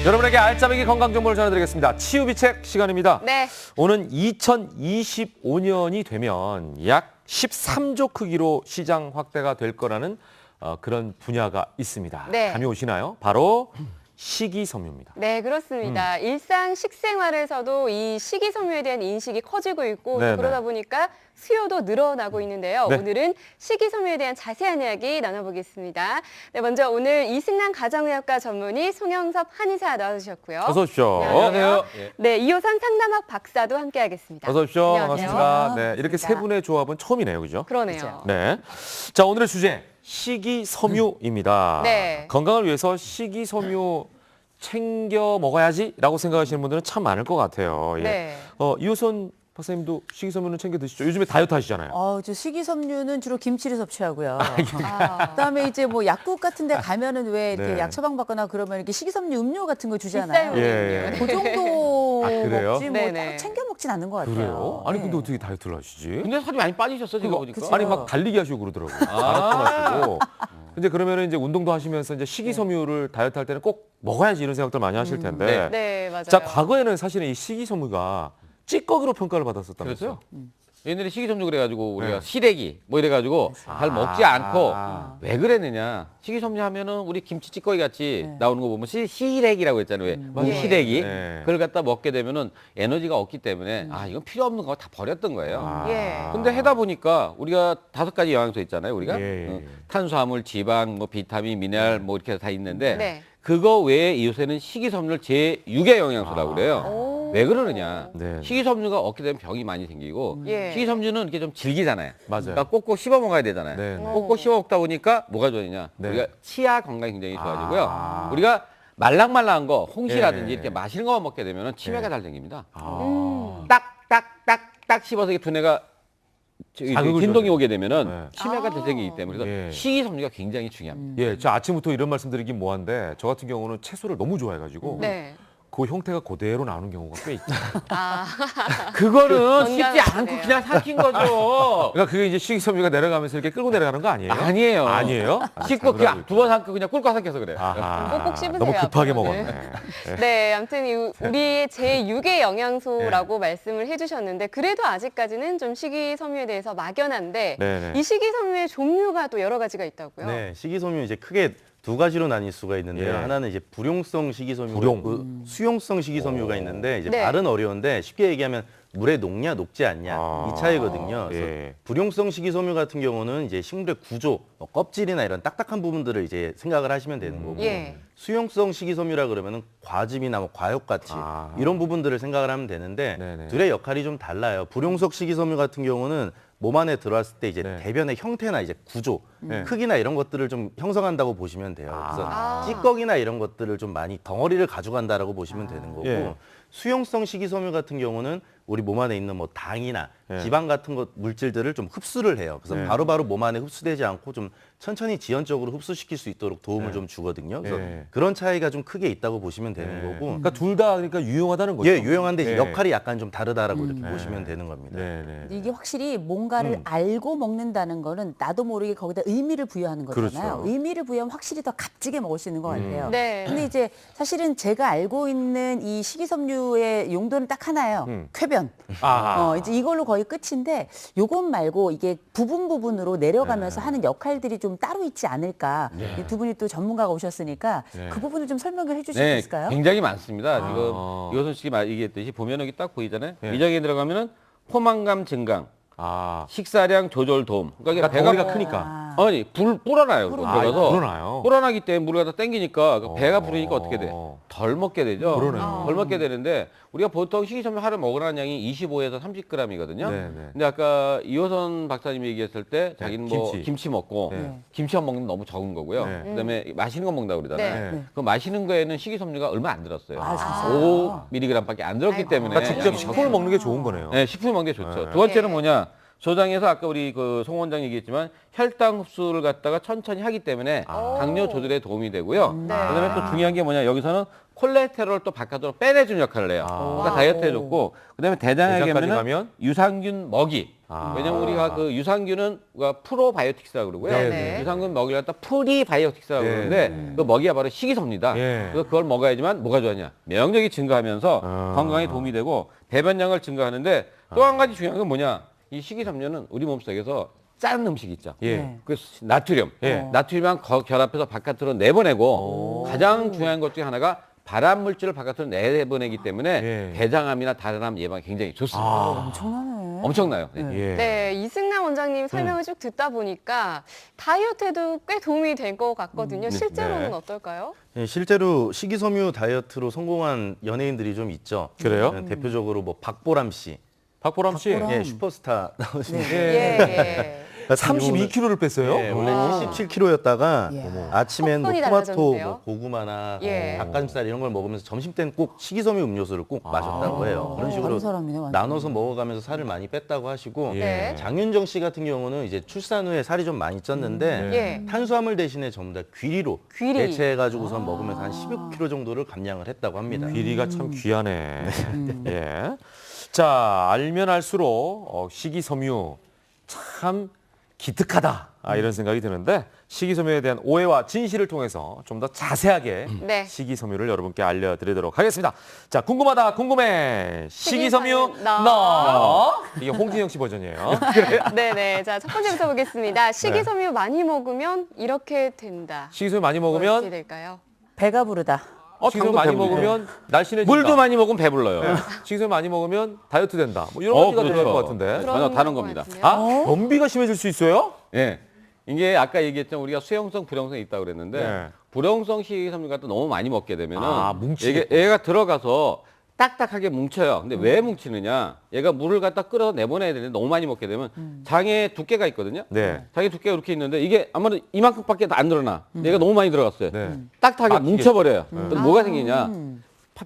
여러분에게 알짜배기 건강 정보를 전해드리겠습니다. 치유비책 시간입니다. 네. 오는 2025년이 되면 약 13조 크기로 시장 확대가 될 거라는 그런 분야가 있습니다. 네. 감이 오시나요? 바로 식이섬유입니다. 네, 그렇습니다. 일상 식생활에서도 이 식이섬유에 대한 인식이 커지고 있고 네네. 그러다 보니까 수요도 늘어나고 있는데요. 네. 오늘은 식이섬유에 대한 자세한 이야기 나눠보겠습니다. 네, 먼저 오늘 이승남 가정의학과 전문의 송영섭 한의사 나와주셨고요. 어서 오십시오. 안녕하세요. 네, 이호선 상담학 박사도 함께하겠습니다. 어서 오십시오. 안녕하세요. 반갑습니다. 네, 이렇게 세 반갑습니다. 분의 조합은 처음이네요, 그죠? 그러네요. 네. 자, 오늘의 주제 식이섬유입니다. 네. 건강을 위해서 식이섬유 챙겨 먹어야지라고 생각하시는 분들은 참 많을 것 같아요. 예. 네. 이호선 박사님도 식이섬유는 챙겨 드시죠? 요즘에 다이어트 하시잖아요. 저 식이섬유는 주로 김치를 섭취하고요. 아, 그다음에 이제 뭐 약국 같은 데 가면은 왜 이렇게 네. 약 처방 받거나 그러면 이렇게 식이섬유 음료 같은 거 주잖아요. 비싸요. 예. 그 정도 아, 그래요? 먹지 뭐 네네. 따로 챙겨 먹진 않는 것 같아요. 그래요? 아니 네. 근데 어떻게 다이어트를 하시지? 근데 살이 많이 빠지셨어 지금 보니까. 그쵸. 아니 막 달리기 하시고 그러더라고요. 마라톤 하시고. 근데 그러면은 이제 운동도 하시면서 이제 식이섬유를 다이어트 할 때는 꼭 먹어야지 이런 생각들 많이 하실 텐데. 네, 맞아요. 자, 과거에는 사실은 이 식이섬유가 찌꺼기로 평가를 받았었다면서요? 그렇죠. 옛날에 식이섬유 그래가지고 우리가 네. 시래기 뭐 이래가지고 잘 먹지 않고 아. 왜 그랬느냐. 식이섬유 하면은 우리 김치 찌꺼기 같이 네. 나오는 거 보면 시래기라고 했잖아요. 왜 맞아요. 무시래기. 네. 그걸 갖다 먹게 되면은 에너지가 없기 때문에 아 이건 필요 없는 거 다 버렸던 거예요. 아. 예. 근데 해다 보니까 우리가 5가지 영양소 있잖아요. 우리가 예, 예, 예. 탄수화물, 지방, 뭐 비타민, 미네랄 뭐 이렇게 다 있는데 네. 그거 외에 요새는 식이섬유를 제6의 영양소라고 그래요. 오. 왜 그러느냐? 네. 식이섬유가 없게 되면 병이 많이 생기고 예. 식이섬유는 이렇게 좀 질기잖아요. 맞아요. 그러니까 꼭꼭 씹어 먹어야 되잖아요. 네, 네. 꼭꼭 씹어 먹다 보니까 뭐가 좋으냐? 네. 우리가 치아 건강이 굉장히 좋아지고요. 아. 우리가 말랑말랑한 거, 홍시라든지 예. 이렇게 맛있는 거 먹게 되면 치매가 예. 잘 생깁니다. 아. 딱 씹어서 이게 두뇌가 자극을 진동이 줘야 오게 되면은 네. 치매가 잘 생기기 때문에 그래서 예. 식이섬유가 굉장히 중요합니다. 예, 저 아침부터 이런 말씀드리긴 뭐한데 저 같은 경우는 채소를 너무 좋아해가지고 네. 그 형태가 그대로 나오는 경우가 꽤 있죠. 아, 그거는 씹지 건강하시네요. 않고 그냥 삼킨 거죠. 그러니까 그게 이제 식이섬유가 내려가면서 이렇게 끌고 내려가는 거 아니에요? 아니에요. 아니에요? 씹고 그냥 두 번 삼고 그냥 꿀꺽 삼켜서 그래요. 아하, 꼭꼭 씹으세요, 너무 급하게 앞으로는. 먹었네. 네, 아무튼 우리의 제6의 영양소라고 말씀을 해주셨는데 그래도 아직까지는 좀 식이섬유에 대해서 막연한데 네네. 이 식이섬유의 종류가 또 여러 가지가 있다고요? 네, 식이섬유 이제 크게 두 가지로 나뉠 수가 있는데요. 예. 하나는 이제 불용성 식이섬유, 불용. 수용성 식이섬유가 있는데 이제 네. 말은 어려운데 쉽게 얘기하면 물에 녹냐 녹지 않냐 아. 이 차이거든요. 그래서 예. 불용성 식이섬유 같은 경우는 이제 식물의 구조, 뭐 껍질이나 이런 딱딱한 부분들을 이제 생각을 하시면 되는 거고 예. 수용성 식이섬유라 그러면은 과즙이나 뭐 과육같이 아. 이런 부분들을 생각을 하면 되는데 네네. 둘의 역할이 좀 달라요. 불용성 식이섬유 같은 경우는 몸 안에 들어왔을 때 이제 네. 대변의 형태나 이제 구조, 네. 크기나 이런 것들을 좀 형성한다고 보시면 돼요. 그래서 아. 찌꺼기나 이런 것들을 좀 많이 덩어리를 가져간다라고 보시면 되는 거고 예. 수용성 식이섬유 같은 경우는 우리 몸 안에 있는 뭐 당이나 예. 지방 같은 것 물질들을 좀 흡수를 해요. 그래서 예. 바로바로 몸 안에 흡수되지 않고 좀 천천히 지연적으로 흡수시킬 수 있도록 도움을 예. 좀 주거든요. 그래서 예. 그런 차이가 좀 크게 있다고 보시면 되는 거고 그러니까 둘 다 그러니까 유용하다는 거죠. 예, 유용한데 이제 예. 역할이 약간 좀 다르다라고 이렇게 보시면 되는 겁니다. 네네. 이게 확실히 뭔가를 알고 먹는다는 거는 나도 모르게 거기다 의미를 부여하는 거잖아요. 그렇죠. 의미를 부여하면 확실히 더 값지게 먹을 수 있는 것 같아요. 네. 근데 이제 사실은 제가 알고 있는 이 식이섬유의 용도는 딱 하나예요. 쾌변. 아. 이제 이걸로 거의 끝인데 요것 말고 이게 부분으로 내려가면서 하는 역할들이 좀 따로 있지 않을까. 이두 분이 또 전문가가 오셨으니까 네. 그 부분을 좀 설명을 해주실 수 네, 있을까요? 굉장히 많습니다. 아. 지금 이호선 씨가 얘기했듯이 보면 여기 딱 보이잖아요. 네. 이 장에 들어가면은 포만감 증강, 아. 식사량 조절 도움. 그러니까 배가 덩어리가 크니까. 아니 불어나요. 아, 들어가서 불어나요? 불어나기 때문에 물을 갖다 땡기니까 그 배가 부르니까 어떻게 돼? 어. 덜 먹게 되죠. 그러네요. 덜 먹게 되는데 우리가 보통 식이섬유 하루 먹으라는 양이 25에서 30g이거든요. 네네. 근데 아까 이호선 박사님이 얘기했을 때 자기는 뭐 김치. 김치 먹고 네. 김치만 먹는 건 너무 적은 거고요. 네. 그다음에 맛있는 거 먹는다고 그러잖아요. 네. 그 마시는 거에는 식이섬유가 얼마 안 들었어요. 아, 진짜요? 5mg밖에 안 들었기 아이고. 때문에 그러니까 직접 식품을 먹는 게 좋은 거네요. 네, 식품을 먹는 게 좋죠. 네. 두 번째는 네. 뭐냐? 저장해서 아까 우리 그 송 원장 얘기했지만 혈당 흡수를 갖다가 천천히 하기 때문에 당뇨 조절에 도움이 되고요. 네. 그다음에 또 중요한 게 뭐냐 여기서는 콜레스테롤을 또 바깥으로 빼내주는 역할을 해요. 그러니까 다이어트에 좋고 그다음에 대장에 대장까지 가면 가면? 유산균 먹이. 왜냐면 우리가 그 유산균은 프로바이오틱스라고 그러고요. 네네. 유산균 먹이를 갖다 프리바이오틱스라고 네. 그러는데 그 먹이가 바로 식이섬유다. 예. 그래서 그걸 먹어야지만 뭐가 좋아하냐? 면역력이 증가하면서 아. 건강에 도움이 되고 배변량을 증가하는데 또 한 가지 중요한 건 뭐냐? 이 식이섬유는 우리 몸속에서 짠 음식 있죠. 예. 그 나트륨. 예. 나트륨만 결합해서 바깥으로 내보내고 가장 중요한 것 중에 하나가 발암 물질을 바깥으로 내보내기 때문에 예. 대장암이나 다른 암 예방에 굉장히 좋습니다. 엄청나네. 엄청나요. 네. 예. 네, 이승남 원장님 설명을 쭉 듣다 보니까 다이어트에도 꽤 도움이 될 것 같거든요. 실제로는 네. 어떨까요? 예, 실제로 식이섬유 다이어트로 성공한 연예인들이 좀 있죠. 그래요? 대표적으로 뭐 박보람 씨, 박보람 씨. 박보람. 예, 슈퍼스타 나오신 예. 32kg를 뺐어요? 예, 원래 77kg였다가 예. 아침엔 뭐 턱선이 토마토, 달라졌는데요? 뭐 고구마나 예. 닭가슴살 이런 걸 먹으면서 점심 때는 꼭 식이섬유 음료수를 꼭 마셨다고 해요. 그런 식으로 다른 사람이네, 완전. 나눠서 먹어가면서 살을 많이 뺐다고 하시고 네. 장윤정 씨 같은 경우는 이제 출산 후에 살이 좀 많이 쪘는데 예. 탄수화물 대신에 전부 다 귀리로 귀리. 대체해가지고선 먹으면서 한 15kg 정도를 감량을 했다고 합니다. 귀리가 참 귀하네. 예. 자, 알면 알수록 식이섬유 참 기특하다. 이런 생각이 드는데 식이섬유에 대한 오해와 진실을 통해서 좀 더 자세하게 네. 식이섬유를 여러분께 알려드리도록 하겠습니다. 자, 궁금하다 궁금해. 식이섬유 식이섬유 너. 이게 홍진영 씨 버전이에요. 네네. 자, 첫 번째부터 보겠습니다. 식이섬유 많이 먹으면 이렇게 된다. 식이섬유 많이 무엇이 먹으면 될까요? 배가 부르다. 식이섬유 당근 많이 배불리죠. 먹으면 날씬해진다. 물도 많이 먹으면 배불러요. 식이섬유 많이 먹으면 다이어트 된다. 뭐 이런 가지가 들어갈 것 같은데. 전혀 다른 것 겁니다. 같은데요? 아, 변비가 심해질 수 있어요? 예. 이게 아까 얘기했죠. 우리가 수용성, 불용성이 있다고 그랬는데 네. 불용성 식이섬유 같은 너무 많이 먹게 되면은 뭉치겠고. 얘가 들어가서 딱딱하게 뭉쳐요. 근데 왜 뭉치느냐? 얘가 물을 갖다 끓여서 내보내야 되는데 너무 많이 먹게 되면 장에 두께가 있거든요. 네. 장에 두께가 이렇게 있는데 이게 아무래도 이만큼밖에 안 늘어나. 얘가 너무 많이 들어갔어요. 네. 딱딱하게 막히겠죠. 뭉쳐버려요. 그럼 뭐가 생기냐?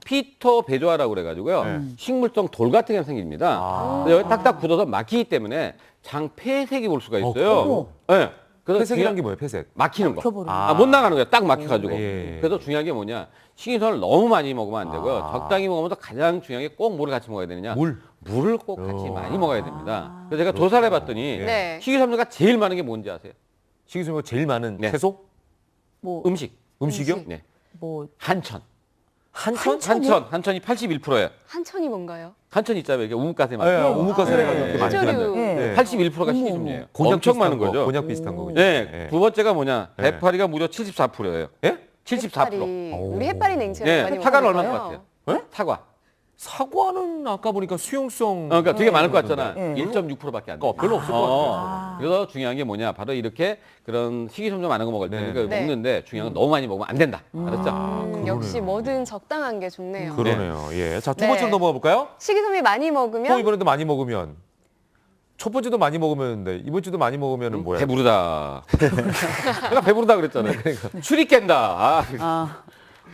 피터 배조화라고 그래가지고요. 식물성 돌 같은 게 생깁니다. 근데 여기 딱딱 굳어서 막히기 때문에 장 폐색이 올 수가 있어요. 네. 그래서 폐색이란 게 뭐예요, 폐색? 막히는 거. 막혀버리는 못 나가는 거예요. 딱 막혀가지고. 예. 그래서 중요한 게 뭐냐. 식이섬유를 너무 많이 먹으면 안 되고요. 적당히 먹으면서 가장 중요한 게 꼭 물을 같이 먹어야 되느냐. 물을 꼭 같이 많이 먹어야 됩니다. 그래서 제가 조사를 해봤더니 네. 식이섬유가 제일 많은 게 뭔지 아세요? 식이섬유가 제일 많은 네. 채소? 뭐, 음식이요? 네. 뭐 한천. 한천이요? 한천이 81%예요. 한천이 뭔가요? 한천 있잖아요. 이렇게 우뭇가슴 예, 많이. 우뭇가슴 네. 해가지고 이렇게 많이 한조류. 들어간다. 네. 81%가 식이섬유예요. 곤약 엄청 비슷한 많은 거, 거죠. 곤약 비슷한 거군요. 네. 예. 두 번째가 뭐냐? 네. 해파리가 무려 74%예요. 예? 74%. 우리 해파리 냉채를 네. 많이 사과는 먹어요. 얼마나 것 같아요? 사과. 사과는 아까 보니까 수용성. 그러니까 되게 많을 것 같잖아. 네. 1.6%밖에 안 돼. 별로 없을 것 같아요. 그래서 중요한 게 뭐냐? 바로 이렇게 그런 식이섬유 많은 거 먹을 때 네. 그러니까 네. 먹는데 중요한 건 너무 많이 먹으면 안 된다. 알았죠? 역시 뭐든 적당한 게 좋네요. 그러네요. 예. 자, 두 네. 번째로 넘어가 볼까요? 식이섬유 많이 또 먹으면 이번에도 많이 먹으면. 첫 번째도 많이 먹으면데 이번 주도 많이 먹으면은 뭐야? 배부르다. 내가 배부르다 그랬잖아요. 술이 깬다.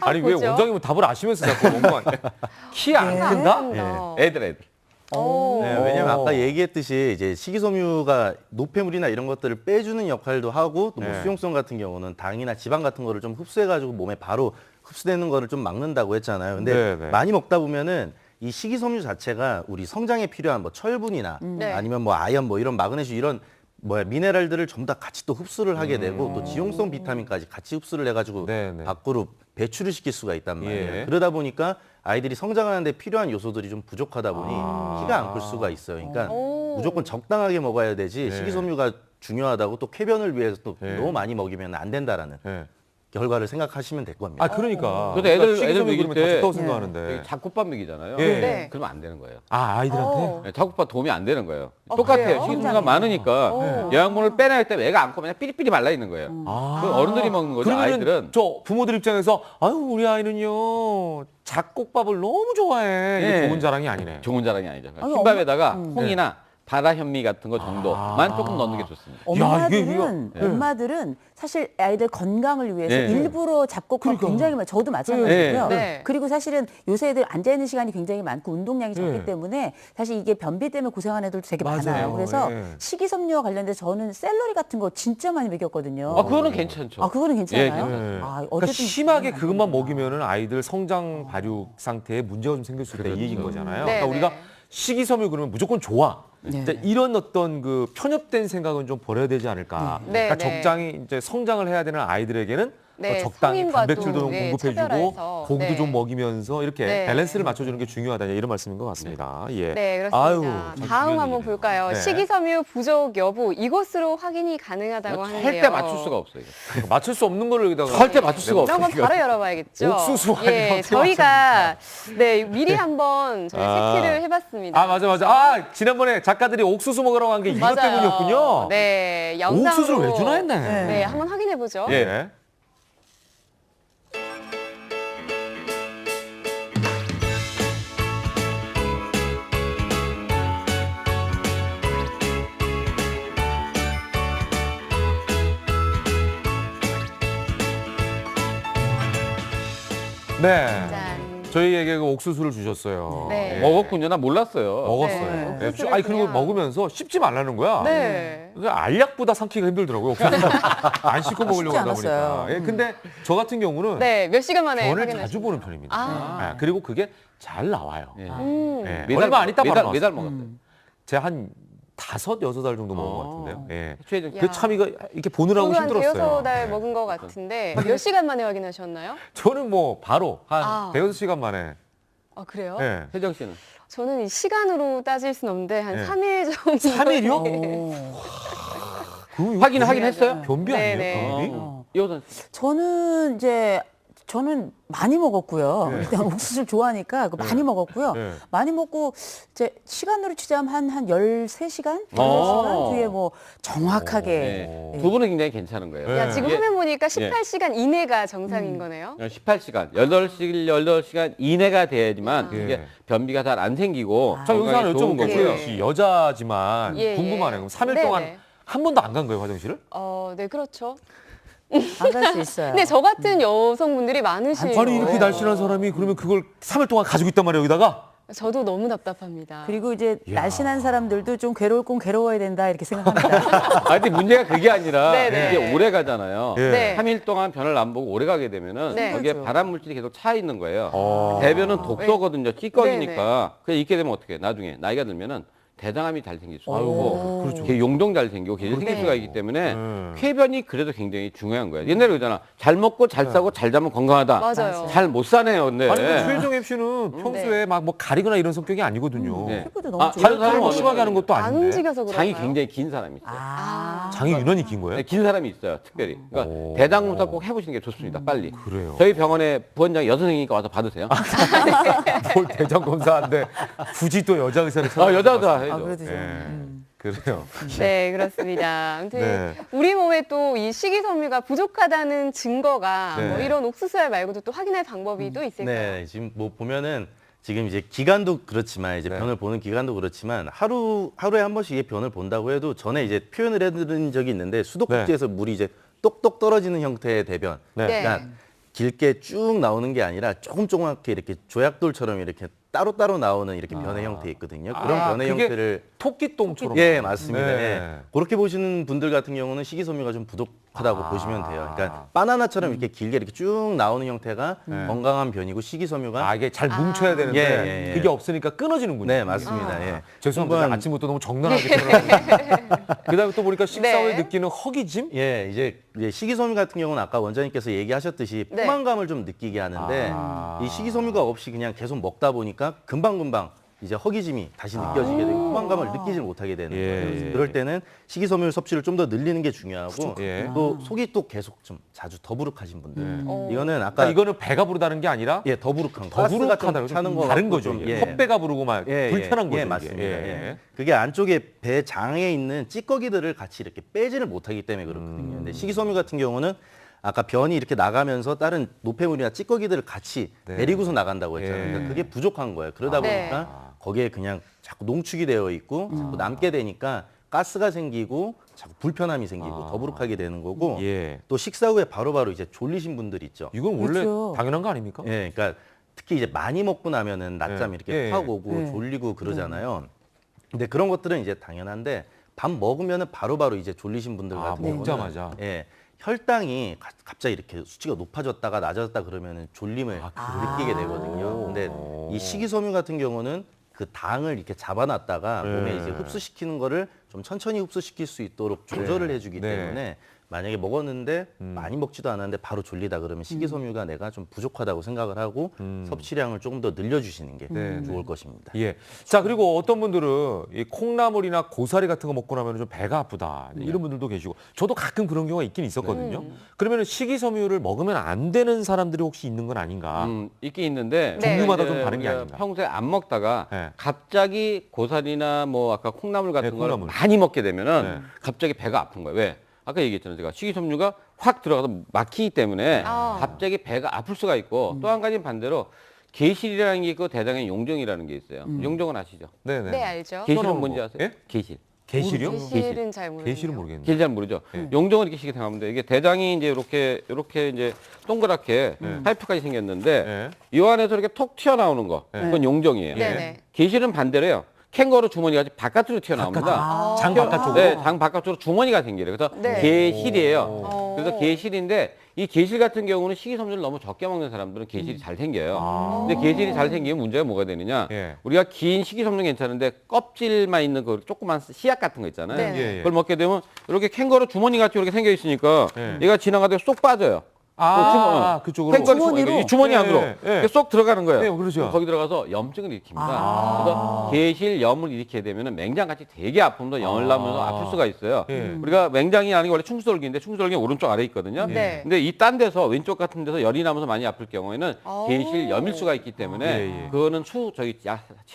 아니 왜 뭐죠? 원장님은 답을 아시면서 자꾸 먹는 거 아니에요? 키 안 예. 큰다? 애들. 오. 네, 왜냐면 아까 얘기했듯이 이제 식이섬유가 노폐물이나 이런 것들을 빼주는 역할도 하고 또 뭐 네. 수용성 같은 경우는 당이나 지방 같은 거를 좀 흡수해가지고 몸에 바로 흡수되는 거를 좀 막는다고 했잖아요. 근데 네, 네. 많이 먹다 보면은 이 식이섬유 자체가 우리 성장에 필요한 뭐 철분이나 네. 아니면 뭐 아연 뭐 이런 마그네슘 이런 미네랄들을 전부 다 같이 또 흡수를 하게 되고 또 지용성 비타민까지 같이 흡수를 해가지고 네, 네. 밖으로 배출을 시킬 수가 있단 말이에요. 예. 그러다 보니까 아이들이 성장하는데 필요한 요소들이 좀 부족하다 보니 키가 안 클 수가 있어요. 그러니까 오. 무조건 적당하게 먹어야 되지 네. 식이섬유가 중요하다고 또 쾌변을 위해서 또 네. 너무 많이 먹이면 안 된다라는 예. 결과를 생각하시면 될 겁니다. 아 그러니까. 근데 애들 식이섬유 먹일 그러면 다 때 좋다고 생각하는데. 되게 작곡밥 먹이잖아요. 예. 네. 그러면 안 되는 거예요. 아 아이들한테? 어. 네, 작곡밥 도움이 안 되는 거예요. 그래요? 똑같아요. 식이섬유가 많으니까 오. 영양분을 빼낼 때 애가 안고 그냥 삐리삐리 말라 있는 거예요. 아. 그 어른들이 먹는 거죠. 그러면은 아이들은. 저 부모들 입장에서 아유 우리 아이는요 잡곡밥을 너무 좋아해. 이게 예. 좋은 자랑이 아니네. 좋은 자랑이 아니죠. 아니, 흰밥에다가 엄마- 콩이나 발화 현미 같은 거 정도만 조금 넣는 게 좋습니다. 엄마들은 사실 아이들 건강을 위해서 네. 일부러 잡곡하고 굉장히 많아요. 저도 마찬가지고요. 네. 그리고 사실은 요새 애들 앉아있는 시간이 굉장히 많고 운동량이 적기 네. 때문에 사실 이게 변비 때문에 고생하는 애들도 되게 맞아요. 많아요. 그래서 네. 식이섬유와 관련돼서 저는 샐러리 같은 거 진짜 많이 먹였거든요. 그거는 괜찮죠. 아, 그거는 괜찮아요? 예, 네. 아, 그러니까 어쨌든 심하게 안 그것만 되는구나. 먹이면은 아이들 성장 발육 상태에 문제가 좀 생길 수 있다 이 얘기인 거잖아요. 네, 그러니까 네. 우리가 식이섬유 그러면 무조건 좋아. 네. 이제 이런 어떤 그 편협된 생각은 좀 버려야 되지 않을까. 네. 그러니까 네. 적당히 이제 성장을 해야 되는 아이들에게는 네, 적당히 성인과도, 단백질도 좀 네, 공급해주고 차별화해서. 고기도 네. 좀 먹이면서 이렇게 네. 밸런스를 맞춰주는 게 중요하다 이런 말씀인 것 같습니다. 예. 네, 그렇습니다. 아유, 참 다음 중요한 한번 얘기네요. 볼까요? 네. 식이섬유 부족 여부 이것으로 확인이 가능하다고 하는데요. 절대 맞출 수가 없어요. 이거. 맞출 수 없는 거를 여기다가 절대 맞출 수가 그런 없어요. 건 바로 열어봐야겠죠. 옥수수 아니면 예, 어떻게 저희가 네 미리 한번 저희 아. 세팅을 해봤습니다. 아 맞아. 아 지난번에 작가들이 옥수수 먹으라고 한 게 이것 맞아요. 때문이었군요. 네, 영상으로 옥수수를 왜 주나 했네. 네, 한번 확인해 보죠. 예. 네. 짠. 저희에게 그 옥수수를 주셨어요. 네. 예. 먹었군요. 나 몰랐어요. 먹었어요. 네, 예. 옥수수를 아니 그리고 그냥- 먹으면서 씹지 말라는 거야. 네. 그 알약보다 삼키기가 힘들더라고요. 옥수수 안 씹고 먹으려고 쉽지 하다 보니까. 않았어요. 예. 근데 저 같은 경우는 네, 몇 시간 만에 변을 확인하셨나요? 자주 보는 편입니다. 아. 예. 그리고 그게 잘 나와요. 예. 예. 매달, 얼마 안 있다 바로 나왔어요. 매달 먹었어요. 제가 한 5, 6달 정도 먹은 것 같은데요. 예. 최종 야. 그 참 이거 이렇게 보느라고 저도 한 힘들었어요. 대여섯 달 먹은 것 같은데 몇 시간 만에 확인하셨나요? 저는 뭐 바로 한 아. 대여섯 시간 만에. 아, 그래요? 예. 혜정 씨는 저는 이 시간으로 따질 수는 없는데 한 네. 3일 정도. 3일이요? 네. 확인했어요? 변비 네, 아니에요? 네. 변비? 이호선 씨. 저는 많이 먹었고요. 일단 옥수수를 좋아하니까 많이 먹었고요. 네. 많이 먹고 이제 시간으로 치자면 한 13시간? 13시간 어. 뒤에 뭐 정확하게 네. 두 분은 굉장히 괜찮은 거예요. 네. 야, 지금 이게 화면 보니까 18시간 이내가 정상인 거네요. 18시간, 8시간 이내가 돼야지만 예. 이게 변비가 잘 안 생기고 자 여기서 하나 건강에 좋은 여쭤본 거고요. 거고요. 혹시 여자지만 예, 궁금하네요. 그럼 3일 네, 동안 네. 한 번도 안 간 거예요, 화장실을? 네, 그렇죠. 안 갈 수 있어요. 근데 저 같은 여성분들이 많으시고. 아니 이렇게 날씬한 사람이 그러면 그걸 3일 동안 가지고 있단 말이에요, 여기다가? 저도 너무 답답합니다. 그리고 이제 날씬한 사람들도 좀 괴로울 건 괴로워야 된다 이렇게 생각합니다. 근데 문제가 그게 아니라 네네. 이게 오래 가잖아요. 예. 네. 3일 동안 변을 안 보고 오래 가게 되면은 네. 거기에 그렇죠. 발암 물질이 계속 차 있는 거예요. 어. 대변은 독소거든요. 찌꺼기니까. 네네. 그래 있게 되면 어떻게? 나중에 나이가 들면은 대장암이 잘 생길 수가 아이고, 있고, 그렇죠. 게 용종 잘 생기고 계속 생길 네. 수가 있기 때문에 네. 쾌변이 그래도 굉장히 중요한 거예요. 옛날에 그러잖아. 잘 먹고 잘 싸고 잘 자면 건강하다. 맞아요. 잘 못 사네요, 근데. 아니 최혜정 MC는 평소에 막 뭐 가리거나 이런 성격이 아니거든요. 네. 피부도 너무 아, 좋고. 다른 사람은 살도 어느 심하게 하는 것도 안 아닌데. 움직여서 그런가요? 장이 굉장히 긴 사람이 있어요. 아, 장이 유난히 긴 거예요? 네, 긴 사람이 있어요, 특별히. 그러니까 오. 대장검사 꼭 해보시는 게 좋습니다, 빨리. 그래요. 저희 병원에 부원장 여선생이니까 와서 받으세요. 뭘 대장 검사한데 굳이 또 여자 의사를 여자도 찾아가서. 해줘. 아, 그래도 좀. 예. 그래요. 네, 그렇습니다. 아무튼 네. 우리 몸에 또 이 식이섬유가 부족하다는 증거가 네. 뭐 이런 옥수수알 말고도 또 확인할 방법이 또 있을까요? 네, 지금 뭐 보면은 지금 이제 기간도 그렇지만 이제 네. 변을 보는 기간도 그렇지만 하루에 한 번씩 이 변을 본다고 해도 전에 이제 표현을 해드린 적이 있는데 수도꼭지에서 물이 이제 똑똑 떨어지는 형태의 대변. 네. 네. 그러니까 길게 쭉 나오는 게 아니라 조금조금하게 이렇게 조약돌처럼 이렇게 따로따로 나오는 이렇게 변의 형태 있거든요. 그런 아, 변의 그게 형태를 토끼똥처럼. 예, 맞습니다. 네. 예. 그렇게 보시는 분들 같은 경우는 식이섬유가 좀 부족하다고 보시면 돼요. 그러니까 바나나처럼 이렇게 길게 이렇게 쭉 나오는 형태가 건강한 변이고 식이섬유가 아 이게 잘 뭉쳐야 되는데 예, 예. 그게 없으니까 끊어지는군요. 네, 맞습니다. 예. 죄송합니다. 한번- 아침부터 너무 정나하게 들어가고. 그다음에 또 보니까 식사 후에 네. 느끼는 허기짐? 예, 이제 식이섬유 같은 경우는 아까 원장님께서 얘기하셨듯이 네. 포만감을 좀 느끼게 하는데 아. 이 식이섬유가 없이 그냥 계속 먹다 보니까 금방금방 이제 허기짐이 다시 느껴지게 되고 포만감을 느끼질 못하게 되는 예. 거예요. 그래서 그럴 때는 식이섬유 섭취를 좀 더 늘리는 게 중요하고 예. 또 속이 또 계속 좀 자주 더부룩하신 분들 어. 이거는 아까 그러니까 이거는 배가 부르다는 게 아니라 예 더부룩한 거. 가스가 좀 더부룩하다고 차는 거 다른 같고 거죠. 좀, 이게. 헛배가 부르고 막 불편한 거죠. 예, 이게. 맞습니다. 예. 예. 그게 안쪽에 배 장에 있는 찌꺼기들을 같이 이렇게 빼지를 못하기 때문에 그렇거든요. 근데 식이섬유 같은 경우는 아까 변이 이렇게 나가면서 다른 노폐물이나 찌꺼기들을 같이 네. 내리고서 나간다고 했잖아요. 예. 그러니까 그게 부족한 거예요. 그러다 네. 보니까 거기에 그냥 자꾸 농축이 되어 있고 자꾸 남게 되니까 가스가 생기고 자꾸 불편함이 생기고 더부룩하게 되는 거고 예. 또 식사 후에 바로바로 이제 졸리신 분들 있죠. 이건 원래 그렇죠. 당연한 거 아닙니까? 예, 그러니까 특히 이제 많이 먹고 나면은 낮잠 예. 이렇게 예, 확 예. 오고 예. 졸리고 그러잖아요. 근데 그런 것들은 이제 당연한데 밥 먹으면은 바로바로 이제 졸리신 분들 아, 같은 경우는 먹자마자. 예, 혈당이 갑자기 이렇게 수치가 높아졌다가 낮아졌다 그러면은 졸림을 느끼게 되거든요. 근데 이 식이섬유 같은 경우는 그 당을 이렇게 잡아놨다가 몸에 이제 흡수시키는 거를 좀 천천히 흡수시킬 수 있도록 조절을 해주기 네. 때문에 만약에 먹었는데 많이 먹지도 않았는데 바로 졸리다 그러면 식이섬유가 내가 좀 부족하다고 생각을 하고 섭취량을 조금 더 늘려주시는 게 네, 좋을 것입니다. 예. 자, 그리고 어떤 분들은 이 콩나물이나 고사리 같은 거 먹고 나면 좀 배가 아프다. 이런 분들도 계시고. 저도 가끔 그런 경우가 있긴 있었거든요. 그러면 식이섬유를 먹으면 안 되는 사람들이 혹시 있는 건 아닌가? 있긴 있는데 네. 종류마다 이제 좀 다른 게 우리가 아닌가? 평소에 안 먹다가 네. 갑자기 고사리나 뭐 아까 콩나물 같은 네, 걸 콩나물. 많이 먹게 되면은 네. 갑자기 배가 아픈 거예요. 왜? 아까 얘기했잖아요. 제가 식이섬유가 확 들어가서 막히기 때문에 갑자기 배가 아플 수가 있고 또 한 가지는 반대로 계실이라는 게 있고 대장의 용종이라는 게 있어요. 용종은 아시죠? 네네. 네, 알죠. 계실은 뭔지 아세요? 예? 계실. 게실이요? 계실은 잘 모르겠네요. 게실은 모르겠네요. 길 잘 모르죠. 용종은 이렇게 시게 생각하면 돼요. 이게 대장이 이제 이렇게 이제 동그랗게 파이프까지 생겼는데 네. 이 안에서 이렇게 톡 튀어나오는 거 그건 용종이에요. 네네. 계실은 반대로요. 캥거루 주머니가 바깥으로 튀어나옵니다. 장 바깥쪽으로? 네, 장 바깥쪽으로 주머니가 생겨요. 그래서 네. 계실이에요. 그래서 계실인데 이 계실 같은 경우는 식이섬유를 너무 적게 먹는 사람들은 계실이 잘 생겨요. 근데 계실이 잘 생기면 문제가 뭐가 되느냐? 예. 우리가 긴 식이섬유는 괜찮은데 껍질만 있는 그 조그만 씨앗 같은 거 있잖아요. 네. 예, 예. 그걸 먹게 되면 이렇게 캥거루 주머니 같이 이렇게 생겨 있으니까 예. 얘가 지나가다가 쏙 빠져요. 그쪽으로. 캥거루 주머니로? 이 주머니 예, 안으로 예, 예. 이렇게 쏙 들어가는 거예요. 네, 그렇죠. 그럼 거기 들어가서 염증을 일으킵니다. 그래서 계실염을 일으키게 되면 맹장같이 되게 아픔도 열을 나면서 아플 수가 있어요. 예. 우리가 맹장이 아닌 게 원래 충수돌기인데 충수돌기 오른쪽 아래에 있거든요. 네. 근데 이 딴 데서 왼쪽 같은 데서 열이 나면서 많이 아플 경우에는 계실염일 수가 있기 때문에 예, 예. 그거는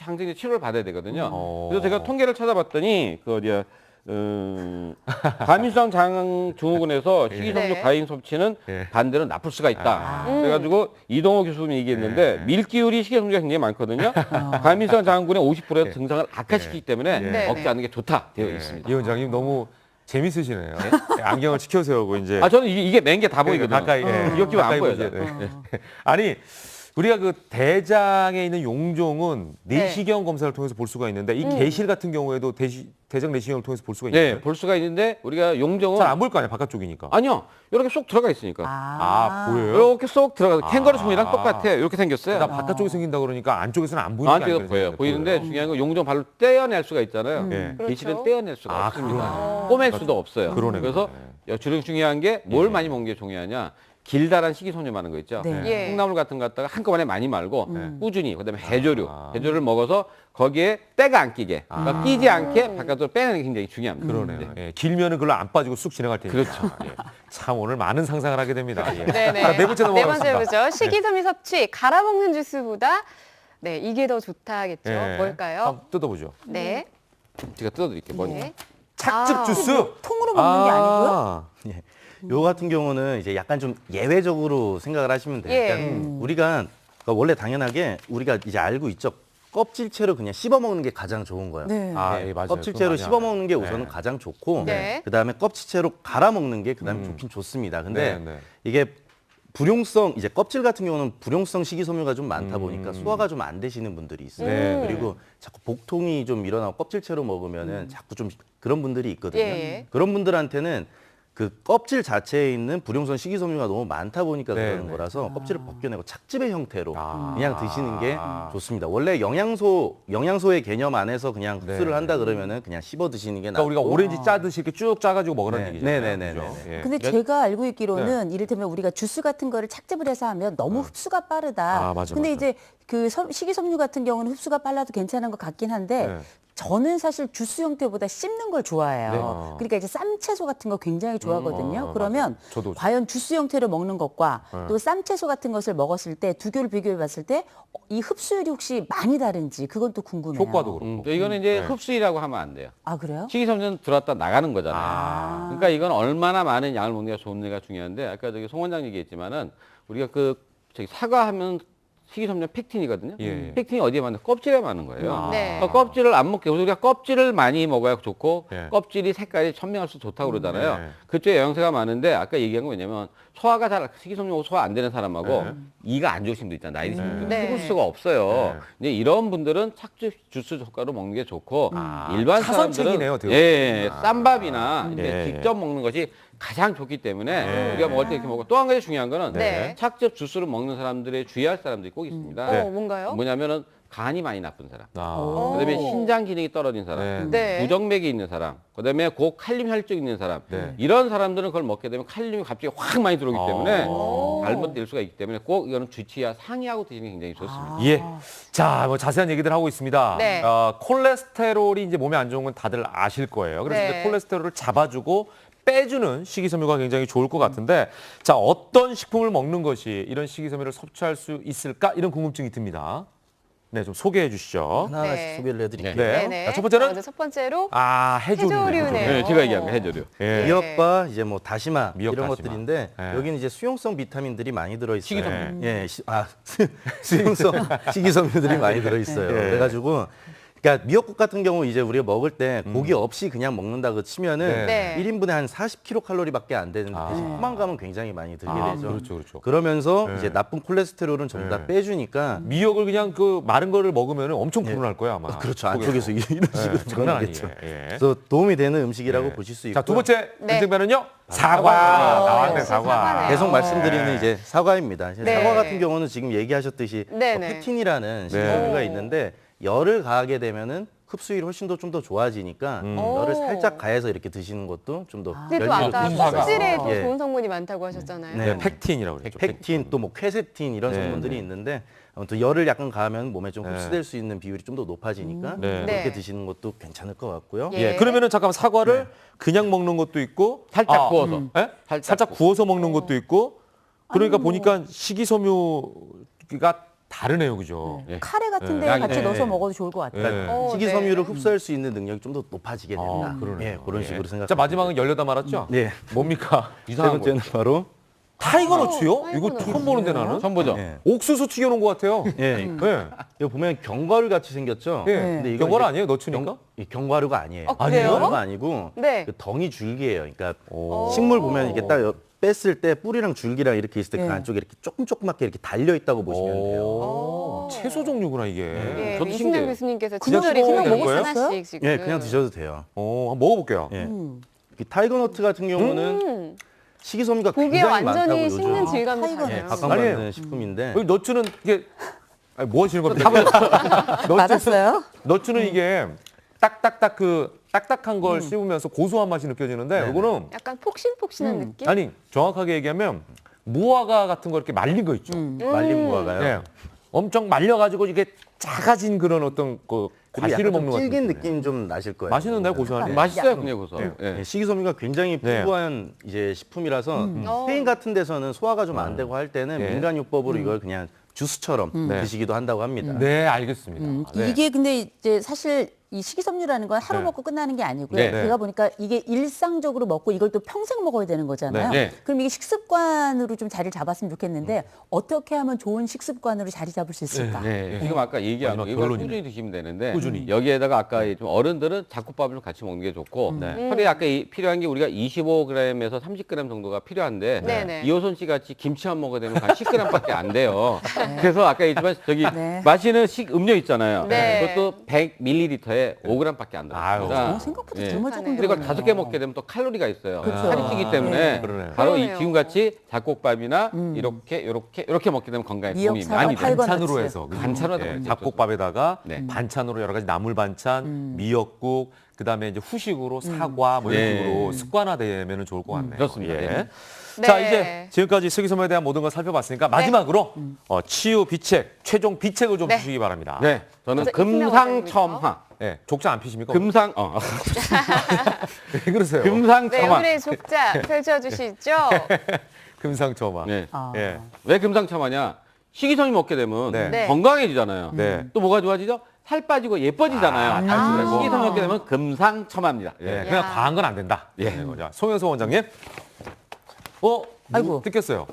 항생제 치료를 받아야 되거든요. 어. 그래서 제가 통계를 찾아봤더니 그 어디야 과민성 장 증후군에서 식이섬유 네. 과잉 섭취는 예. 반대로 나쁠 수가 있다. 그래가지고 이동호 교수님이 얘기했는데 밀기울이 식이섬유가 굉장히 많거든요. 과민성 장군의 50%의 증상을 악화시키기 때문에 네. 먹지 않는 게 좋다 되어 예. 있습니다. 이 원장님 너무 재밌으시네요. 안경을 치켜 세우고 이제. 아 저는 이게 맨 게 다 보이거든요. 가까이. 이거 끼면 안 가까이 보여요. 보세요. 네. 아니 우리가 그 대장에 있는 용종은 내시경 검사를 통해서 볼 수가 있는데 이 계실 같은 경우에도 대장 내시경을 통해서 볼 수가 있나요? 네, 볼 수가 있는데 우리가 용종은 잘 안 보일 거 아니야 바깥쪽이니까. 아니요. 이렇게 쏙 들어가 있으니까. 보여요? 이렇게 쏙 들어가서 캥거루 주머니랑 똑같아요. 이렇게 생겼어요. 나 바깥쪽에 생긴다 그러니까 안쪽에서는 안 보이는 게 나한테도 아니라 보여요. 보이는데 중요한 건 용종 발로 떼어낼 수가 있잖아요. 예. 계실은 그렇죠. 떼어낼 수가 아, 없습니다. 꼬맬 수도 없어요. 그러네, 그래서 중요한 게 뭘 많이 먹는 게 중요하냐. 길다란 식이섬유 많은 거 있죠. 네. 예. 콩나물 같은 거 갖다가 한꺼번에 많이 말고 꾸준히 그다음에 해조류를 먹어서 거기에 때가 안 끼게 그러니까 끼지 않게 바깥으로 빼내는 게 굉장히 중요합니다. 그러네요. 예. 길면은 그걸로 안 빠지고 쑥 지나갈 테니까. 그렇죠. 예. 참 오늘 많은 상상을 하게 됩니다. 예. 네네. 자, 네 번째 넘어가겠습니다. 보죠. 식이섬유 섭취 갈아먹는 주스보다 네 이게 더 좋다겠죠. 예. 뭘까요? 한번 뜯어보죠. 네. 제가 뜯어드릴게요. 먼저. 네. 착즙 주스. 통으로 먹는 게 아니고요? 예. 요 같은 경우는 이제 약간 좀 예외적으로 생각을 하시면 돼요. 예. 그러니까 우리가 원래 당연하게 우리가 이제 알고 있죠. 껍질채로 그냥 씹어 먹는 게 가장 좋은 거예요. 네. 예, 맞아요. 껍질채로 그건 씹어 먹는 게 맞아요. 우선은 가장 좋고 네. 그다음에 껍질채로 갈아 먹는 게 그다음에 좋긴 좋습니다. 근데 네, 네. 이게 불용성 이제 껍질 같은 경우는 불용성 식이섬유가 좀 많다 보니까 소화가 좀 안 되시는 분들이 있어요. 네. 그리고 자꾸 복통이 좀 일어나고 껍질채로 먹으면은 자꾸 좀 그런 분들이 있거든요. 예. 그런 분들한테는 그 껍질 자체에 있는 불용성 식이섬유가 너무 많다 보니까 네, 그러는 네. 거라서 껍질을 벗겨내고 착즙의 형태로 아. 그냥 드시는 게 좋습니다. 원래 영양소의 개념 안에서 그냥 흡수를 네. 한다 그러면은 그냥 씹어 드시는 게 그러니까 낫고. 우리가 오렌지 짜듯이 이렇게 쭉 짜가지고 먹으라는 네. 얘기잖아요. 네네네네. 그죠? 예. 근데 제가 알고 있기로는 이를테면 우리가 주스 같은 거를 착즙을 해서 하면 너무 흡수가 빠르다. 아, 맞아, 근데 맞아. 이제 그 식이섬유 같은 경우는 흡수가 빨라도 괜찮은 것 같긴 한데 네. 저는 사실 주스 형태보다 씹는 걸 좋아해요. 네. 그러니까 이제 쌈채소 같은 거 굉장히 좋아하거든요. 그러면 맞아요. 저도 과연 주스 형태로 먹는 것과 또 쌈채소 같은 것을 먹었을 때 두 개를 비교해 봤을 때 이 흡수율이 혹시 많이 다른지 그건 또 궁금해요. 효과도 그렇고. 이거는 이제 네. 흡수이라고 하면 안 돼요. 아, 그래요? 식이섬유는 들어왔다 나가는 거잖아요. 그러니까 이건 얼마나 많은 양을 먹느냐 좋느냐가 중요한데 아까 저기 송 원장 얘기했지만은 우리가 저기 사과하면 식이섬유 팩틴이거든요. 예. 팩틴이 어디에 맞는? 껍질에 맞는 거예요. 네. 그러니까 껍질을 안 먹게. 우리가 껍질을 많이 먹어야 좋고 예. 껍질이 색깔이 선명할수록 좋다고 그러잖아요. 예. 그쪽에 영양소가 많은데 아까 얘기한 건 뭐냐면 소화가 잘 식이섬유 소화 안 되는 사람하고 이가 안 좋으신 분들 있잖아요. 나이 드신 분들 네. 먹을 수가 없어요. 이제 이런 분들은 착즙 주스 젓가락으로 먹는 게 좋고 일반 차선책이네요, 사람들은 어떻게 쌈밥이나 이렇게 예. 직접 먹는 것이 가장 좋기 때문에 우리가 먹을 때 이렇게 먹고 또 한 가지 중요한 거는 네. 착즙 주스를 먹는 사람들의 주의할 사람들이 꼭 있습니다. 뭔가요? 뭐냐면은 간이 많이 나쁜 사람, 아. 그다음에 신장 기능이 떨어진 사람, 네. 부정맥이 있는 사람, 그다음에 고칼륨 혈증이 있는 사람, 네. 이런 사람들은 그걸 먹게 되면 칼륨이 갑자기 확 많이 들어오기 때문에 잘못될 수가 있기 때문에 꼭 이거는 주치의와 상의하고 드시는 게 굉장히 좋습니다. 예. 자, 뭐 자세한 얘기들 하고 있습니다. 네. 콜레스테롤이 이제 몸에 안 좋은 건 다들 아실 거예요. 그래서 네. 이제 콜레스테롤을 잡아주고 빼주는 식이섬유가 굉장히 좋을 것 같은데, 자, 어떤 식품을 먹는 것이 이런 식이섬유를 섭취할 수 있을까? 이런 궁금증이 듭니다. 네, 좀 소개해 주시죠. 하나씩 네. 소개를 해드릴게요. 네. 네네. 자, 첫 번째는? 먼저 첫 번째로 해조류네요. 해조류네요. 네, 제가 얘기한 거 해줘요. 예. 미역과 이제 뭐 다시마 미역, 이런 다시마. 것들인데 예. 여기는 이제 수용성 비타민들이 많이 들어 있어요. 식이섬유. 예, 수용성 식이섬유들이 많이 들어 있어요. 예. 그래가지고 그러니까 미역국 같은 경우 이제 우리가 먹을 때 고기 없이 그냥 먹는다고 치면은 네. 1인분에 한 40kcal밖에 안 되는데 아. 대신 포만감은 굉장히 많이 들게 되죠. 그렇죠, 그렇죠. 그러면서 예. 이제 나쁜 콜레스테롤은 전부 다 빼주니까 미역을 그냥 그 마른 거를 먹으면 엄청 불운할 거야, 아마. 그렇죠. 안쪽에서 이런 식으로 예, 장난 들어가겠죠. 아니에요. 예. 그래서 도움이 되는 음식이라고 예. 보실 수 있고. 자, 두 번째 네. 인증면은요? 사과. 사과. 나왔네, 역시 사과. 사과네요. 계속 말씀드리는 네. 이제 사과입니다. 네. 사과 같은 경우는 지금 얘기하셨듯이 네네. 팩틴이라는 식이섬유가 네. 있는데 열을 가하게 되면은 흡수율이 훨씬 더 좀 더 좋아지니까 열을 살짝 가해서 이렇게 드시는 것도 좀 더 근데 또 열기를 아까 줄 수가 껍질에 있어요. 또 예. 좋은 성분이 많다고 하셨잖아요. 네. 팩틴이라고 그랬죠. 팩틴 또 뭐 퀘세틴 이런 네, 성분들이 네. 있는데 아무튼 열을 약간 가하면 몸에 좀 네. 흡수될 수 있는 비율이 좀 더 높아지니까 네. 그렇게 네. 드시는 것도 괜찮을 것 같고요. 예. 예, 그러면은 잠깐만 사과를 그냥 먹는 것도 있고 살짝 구워서. 예? 살짝 구워서 먹는 것도 있고 그러니까 보니까 식이섬유가 다르네요, 그죠? 예. 카레 같은 데 네. 같이 네. 넣어서 먹어도 좋을 것 같아요. 예. 식이섬유를 네. 흡수할 수 있는 능력이 좀 더 높아지게 된다. 그러네요. 예, 그런 예. 식으로 생각. 자, 마지막은 열려다 말았죠? 네. 뭡니까? 세 이상한 거. 번째는 바로 타이거 너츠요? 타이거 이거 너츠. 처음 보는데 나는. 처음 보죠? 예. 옥수수 튀겨놓은 것 같아요. 예. 예. 이거 보면 견과류 같이 생겼죠? 예. 근데 이거 견과류 이제 아니에요? 너츠니까? 이 견과류가 아니에요. 아, 그래요? 견과류가 아니고 네. 그 덩이 줄기예요. 그러니까 오. 식물 보면 이게 딱 뺐을 때 뿌리랑 줄기랑 이렇게 있을 때 그 예. 안쪽에 이렇게 조그맣게 이렇게 달려 있다고 보시면 돼요. 오. 채소 종류구나 이게. 예, 저도 이승남 신기해요. 교수님께서 그냥 친절히 먹어도 설명 되는 거예요? 하나씩 지금. 예, 그냥 드셔도 돼요. 한번 먹어볼게요. 예. 이 타이거너트 같은 경우는 식이섬유가 보기에 굉장히 많다고 완전히 요즘 식는 질감이 타이거 나요. 예, 너츠. 각광받는 식품인데 여기 너츠는 이게 아니, 뭐 하시는 겁니까? 맞았어요? 너츠는 이게 딱딱딱 그 딱딱한 걸 씹으면서 고소한 맛이 느껴지는데 네. 이거는 약간 폭신폭신한 느낌? 아니 정확하게 얘기하면 무화과 같은 거 이렇게 말린 거 있죠. 말린 무화과요. 예. 엄청 말려가지고 이게 작아진 그런 어떤 그 그리고 과실을 약간 먹는 좀 것 같은 질긴 느낌이에요. 느낌 좀 나실 거예요. 맛있는데요, 고소하니? 맛있어요, 그냥 고소. 예. 예. 예, 식이섬유가 굉장히 네. 풍부한 이제 식품이라서 스페인 같은 데서는 소화가 좀 안 되고 할 때는 예. 민간요법으로 이걸 그냥 주스처럼 네. 드시기도 한다고 합니다. 네, 알겠습니다. 네. 이게 근데 이제 사실 이 식이섬유라는 건 하루 네. 먹고 끝나는 게 아니고요. 네. 제가 보니까 이게 일상적으로 먹고 이걸 또 평생 먹어야 되는 거잖아요. 네. 네. 그럼 이게 식습관으로 좀 자리를 잡았으면 좋겠는데 어떻게 하면 좋은 식습관으로 자리 잡을 수 있을까? 네. 지금 아까 얘기한 거 마지막 이거 결론이네. 꾸준히 드시면 되는데 꾸준히. 여기에다가 아까 좀 어른들은 잡곡밥을 같이 먹는 게 좋고 하루에 아까 필요한 게 우리가 25g에서 30g 정도가 필요한데 네네. 이호선 씨 같이 김치만 먹어야 되면 한 10g밖에 안 돼요. 그래서 아까 얘기했지만 저기 네. 마시는 음료 있잖아요. 네. 그것도 100ml에 5g밖에 안 아유. 들어요. 생각보다 예. 정말 조금 그리고 들어가네요. 5개 먹게 되면 또 칼로리가 있어요. 그렇죠. 살이 찌기 때문에 그러네요. 바로 그러네요. 지금같이 잡곡밥이나 이렇게 먹게 되면 건강에 도움이 미역사과, 많이 돼요. 타이거 반찬으로 너츠. 해서 그죠? 반찬으로 예, 해서 잡곡밥에다가 네. 반찬으로 여러 가지 나물 반찬, 미역국, 그다음에 이제 후식으로 사과 뭐 이런 네. 식으로 습관화되면 좋을 것 같네요. 그렇습니다. 예. 네. 자, 네. 이제 지금까지 식이섬유에 대한 모든 걸 살펴봤으니까 마지막으로 치유 비책, 최종 비책을 좀 네. 주시기 바랍니다. 네, 저는 먼저 금상첨화. 예, 족자 안 피십니까? 왜 그러세요? 네, 금상첨화. 오늘의 족자 펼쳐주시죠. 금상첨화. 네. 예. 왜 금상첨화냐? 식이섬유 먹게 되면 네. 네. 건강해지잖아요. 네. 또 뭐가 좋아지죠? 살 빠지고 예뻐지잖아요. 달콤하고. 식이섬유 먹게 되면 금상첨화입니다. 예, 야. 그냥 과한 건 안 된다. 예. 네, 자, 송영서 원장님. 아이고. 아이고. 뜯겼어요.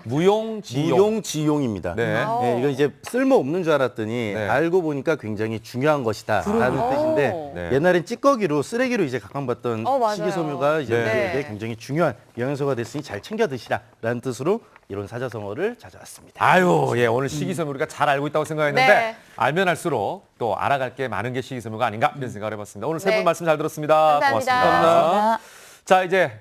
무용지용. 무용지용입니다. 네. 네, 이건 이제 쓸모 없는 줄 알았더니 네. 알고 보니까 굉장히 중요한 것이다라는 뜻인데 네. 옛날엔 찌꺼기로 쓰레기로 이제 각광받던 맞아요. 식이섬유가 이제 네. 우리에게 굉장히 중요한 영양소가 됐으니 잘 챙겨 드시라라는 뜻으로 이런 사자성어를 찾아왔습니다. 아유, 예, 오늘 식이섬유 우리가 잘 알고 있다고 생각했는데 네. 알면 알수록 또 알아갈 게 많은 게 식이섬유가 아닌가 이런 생각을 해봤습니다. 오늘 세 분 네. 말씀 잘 들었습니다. 감사합니다. 고맙습니다. 자, 이제